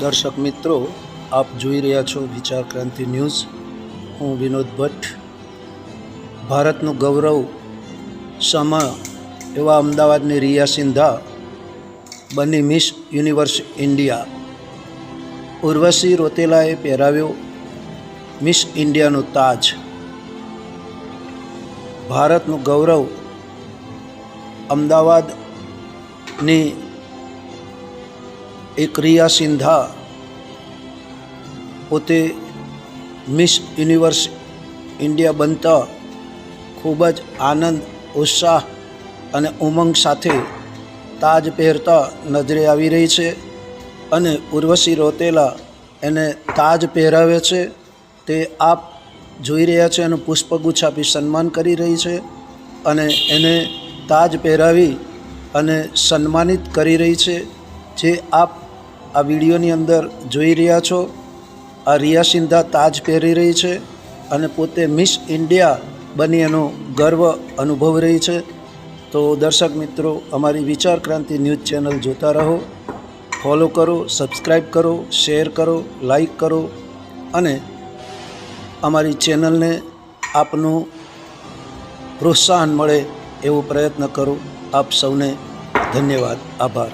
દર્શક મિત્રો, આપ જોઈ રહ્યા છો વિચાર ક્રાંતિ ન્યૂઝ. હું વિનોદ ભટ્ટ. ભારતનું ગૌરવ સમા એવા અમદાવાદની રિયા સિંધા બની મિસ યુનિવર્સ ઇન્ડિયા. ઉર્વશી રોતેલાએ પહેરાવ્યો મિસ ઇન્ડિયાનો તાજ. ભારતનું ગૌરવ અમદાવાદની એક રિયા સિંધા પોતે મિસ યુનિવર્સ ઇન્ડિયા બનતા ખૂબ જ આનંદ, ઉત્સાહ અને ઉમંગ સાથે તાજ પહેરતા નજરે આવી રહી છે. અને ઉર્વશી રોતેલા એને તાજ પહેરાવે છે તે આપ જોઈ રહ્યા છે. એનું પુષ્પગુચ્છ આપી સન્માન કરી રહી છે અને એને તાજ પહેરાવી અને સન્માનિત કરી રહી છે, જે આપ આ વિડીયોની અંદર જોઈ રહ્યા છો. આ રિયા સિંધા તાજ પહેરી રહી છે અને પોતે મિસ ઇન્ડિયા બની એનો ગર્વ અનુભવી રહી છે. તો દર્શક મિત્રો, અમારી વિચાર ક્રાંતિ ન્યૂઝ ચેનલ જોતા રહો. ફોલો કરો, સબસ્ક્રાઈબ કરો, શેર કરો, લાઈક કરો અને અમારી ચેનલને આપનું પ્રોત્સાહન મળે એવો પ્રયત્ન કરો. આપ સૌને ધન્યવાદ, આભાર.